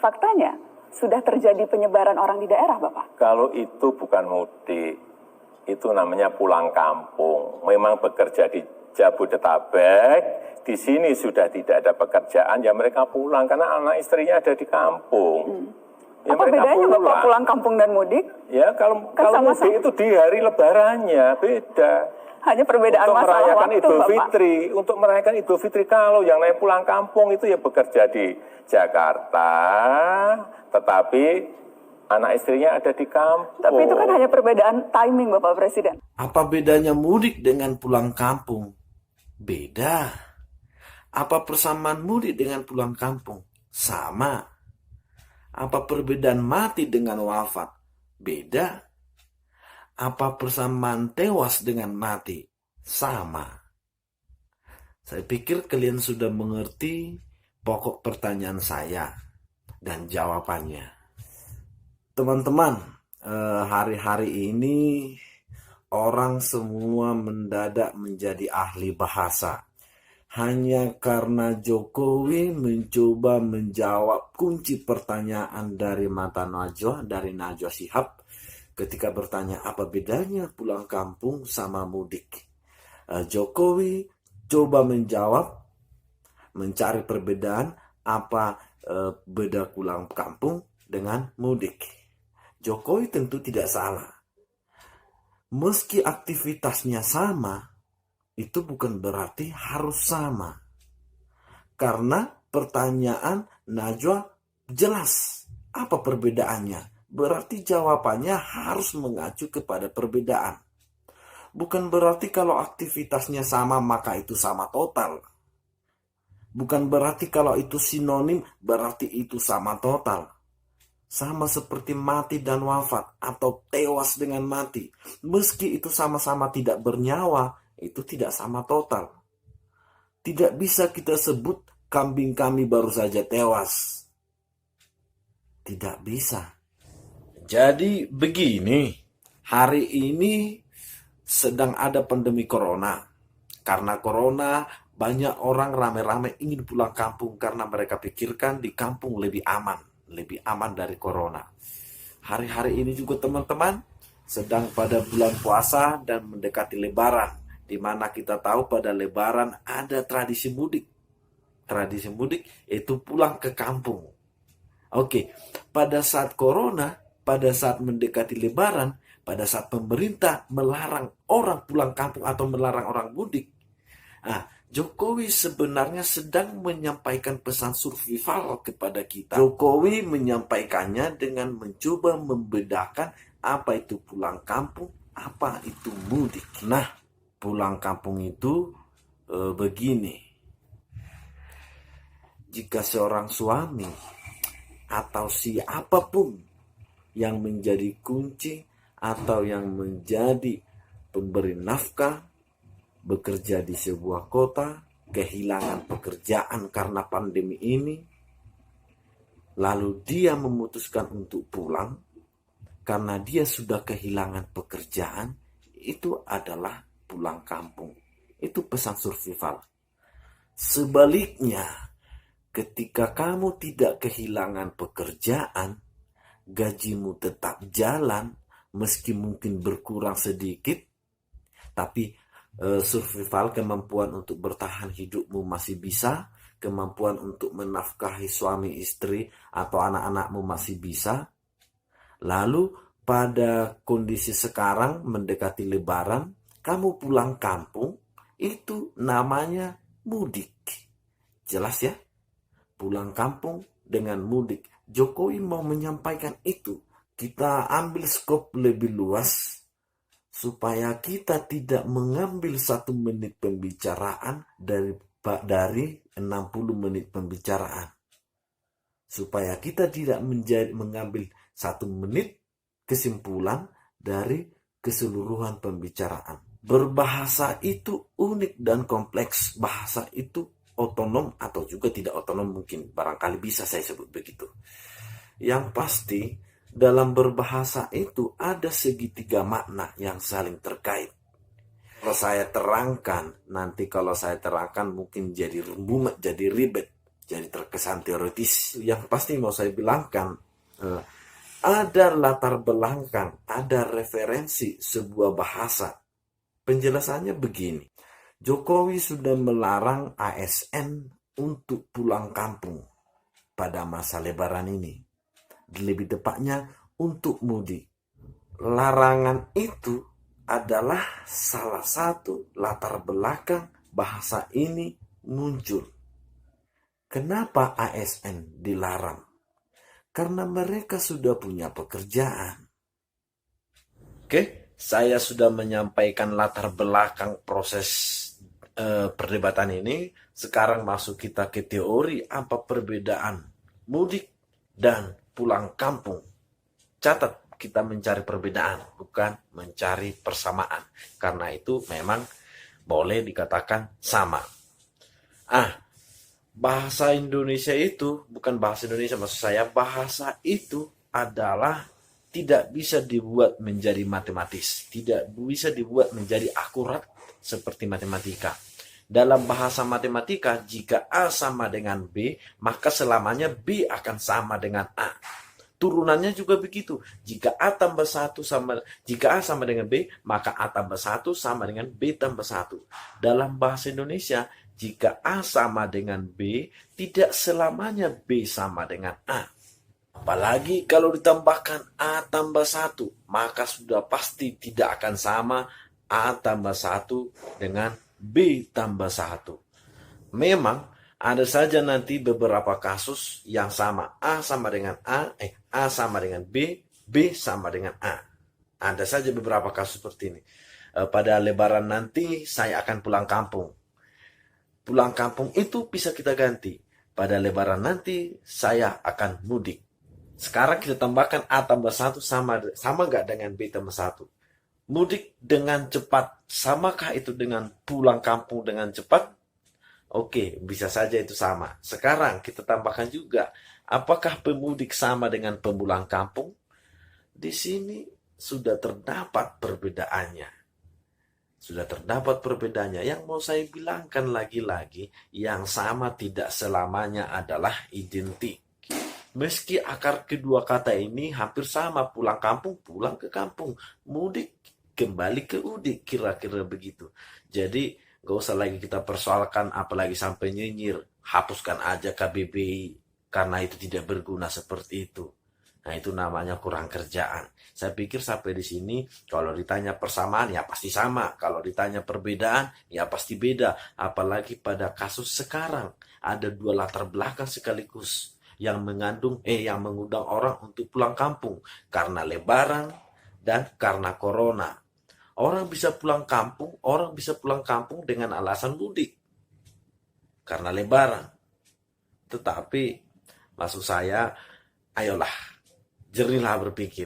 faktanya sudah terjadi penyebaran orang di daerah, Bapak. Kalau itu bukan mudik, itu namanya pulang kampung. Memang bekerja di Jabodetabek, di sini sudah tidak ada pekerjaan, ya mereka pulang karena anak istrinya ada di kampung. Ya, apa bedanya Bapak pulang kampung dan mudik? Ya kalau mudik itu di hari lebarannya beda. Hanya perbedaan untuk masalah merayakan waktu, Idul Bapak. Fitri, untuk merayakan Idul Fitri kalau yang lain pulang kampung itu ya bekerja di Jakarta, tetapi anak istrinya ada di kampung. Tapi itu kan hanya perbedaan timing, Bapak Presiden. Apa bedanya mudik dengan pulang kampung? Beda. Apa persamaan mudik dengan pulang kampung? Sama. Apa perbedaan mati dengan wafat? Beda. Apa persamaan tewas dengan mati? Sama. Saya pikir kalian sudah mengerti pokok pertanyaan saya dan jawabannya. Teman-teman, hari-hari ini orang semua mendadak menjadi ahli bahasa. Hanya karena Jokowi mencoba menjawab kunci pertanyaan dari dari Najwa Shihab ketika bertanya apa bedanya pulang kampung sama mudik. Jokowi coba menjawab, mencari perbedaan apa beda pulang kampung dengan mudik. Jokowi tentu tidak salah. Meski aktivitasnya sama, itu bukan berarti harus sama. Karena pertanyaan Najwa jelas apa perbedaannya. Berarti jawabannya harus mengacu kepada perbedaan. Bukan berarti kalau aktivitasnya sama maka itu sama total. Bukan berarti kalau itu sinonim berarti itu sama total. Sama seperti mati dan wafat atau tewas dengan mati. Meski itu sama-sama tidak bernyawa, itu tidak sama total. Tidak bisa kita sebut kambing kami baru saja tewas. Tidak bisa. Jadi begini, hari ini sedang ada pandemi corona. Karena corona banyak orang rame-rame ingin pulang kampung karena mereka pikirkan di kampung lebih aman dari corona. Hari-hari ini juga teman-teman sedang pada bulan puasa dan mendekati lebaran, di mana kita tahu pada lebaran ada tradisi mudik. Tradisi mudik itu pulang ke kampung. Oke, pada saat corona, pada saat mendekati lebaran, pada saat pemerintah melarang orang pulang kampung atau melarang orang mudik, Jokowi sebenarnya sedang menyampaikan pesan survival kepada kita. Jokowi menyampaikannya dengan mencoba membedakan apa itu pulang kampung, apa itu mudik. Nah, pulang kampung itu begini. Jika seorang suami atau siapapun yang menjadi kunci atau yang menjadi pemberi nafkah, bekerja di sebuah kota, kehilangan pekerjaan karena pandemi ini, lalu dia memutuskan untuk pulang karena dia sudah kehilangan pekerjaan, itu adalah pulang kampung. Itu pesan survival. Sebaliknya, ketika kamu tidak kehilangan pekerjaan, gajimu tetap jalan, meski mungkin berkurang sedikit, tapi survival, kemampuan untuk bertahan hidupmu masih bisa, kemampuan untuk menafkahi suami istri atau anak-anakmu masih bisa. Lalu pada kondisi sekarang mendekati lebaran, kamu pulang kampung, itu namanya mudik. Jelas ya? Pulang kampung dengan mudik. Jokowi mau menyampaikan itu. Kita ambil skop lebih luas supaya kita tidak mengambil 1 menit pembicaraan dari 60 menit pembicaraan. Supaya kita tidak mengambil 1 menit kesimpulan dari keseluruhan pembicaraan. Berbahasa itu unik dan kompleks. Bahasa itu otonom atau juga tidak otonom, mungkin barangkali bisa saya sebut begitu. Yang pasti dalam berbahasa itu ada segitiga makna yang saling terkait. Kalau saya terangkan mungkin jadi rumit, jadi ribet. jadi terkesan teoritis. Yang pasti mau saya bilangkan, ada latar belakang, ada referensi sebuah bahasa. Penjelasannya begini, Jokowi sudah melarang ASN untuk pulang kampung pada masa lebaran ini. Lebih tepatnya untuk mudik. Larangan itu adalah salah satu latar belakang bahasa ini muncul. Kenapa ASN dilarang? Karena mereka sudah punya pekerjaan. Oke, saya sudah menyampaikan latar belakang proses perdebatan ini. Sekarang masuk kita ke teori apa perbedaan mudik dan pulang kampung. Catat, kita mencari perbedaan, bukan mencari persamaan. Karena itu memang boleh dikatakan sama. Bahasa Indonesia itu, bukan bahasa Indonesia maksud saya, bahasa itu adalah tidak bisa dibuat menjadi matematis, tidak bisa dibuat menjadi akurat seperti matematika. Dalam bahasa matematika, jika A sama dengan B, maka selamanya B akan sama dengan A. Turunannya juga begitu. Jika A sama dengan B, maka A tambah 1 sama dengan B tambah 1. Dalam bahasa Indonesia, jika A sama dengan B, tidak selamanya B sama dengan A. Apalagi kalau ditambahkan A tambah 1, maka sudah pasti tidak akan sama A tambah 1 dengan B tambah 1. Memang ada saja nanti beberapa kasus yang sama. A sama dengan A sama dengan B, B sama dengan A. Ada saja beberapa kasus seperti ini. Pada lebaran nanti saya akan pulang kampung. Pulang kampung itu bisa kita ganti. Pada lebaran nanti saya akan mudik. Sekarang kita tambahkan A tambah 1 sama nggak dengan B tambah 1? Mudik dengan cepat, samakah itu dengan pulang kampung dengan cepat? Oke, bisa saja itu sama. Sekarang kita tambahkan juga, apakah pemudik sama dengan pemulang kampung? Di sini sudah terdapat perbedaannya. Yang mau saya bilangkan lagi-lagi, yang sama tidak selamanya adalah identik. Meski akar kedua kata ini hampir sama, pulang kampung, pulang ke kampung, mudik, kembali ke udik, kira-kira begitu. Jadi, gak usah lagi kita persoalkan, apalagi sampai nyinyir, hapuskan aja KBBI, karena itu tidak berguna seperti itu. Nah, itu namanya kurang kerjaan. Saya pikir sampai di sini, kalau ditanya persamaan, ya pasti sama. Kalau ditanya perbedaan, ya pasti beda. Apalagi pada kasus sekarang, ada dua latar belakang sekaligus yang mengundang orang untuk pulang kampung. Karena lebaran dan karena corona. Orang bisa pulang kampung dengan alasan mudik. Karena lebaran. Tetapi, maksud saya, ayolah, jernihlah berpikir.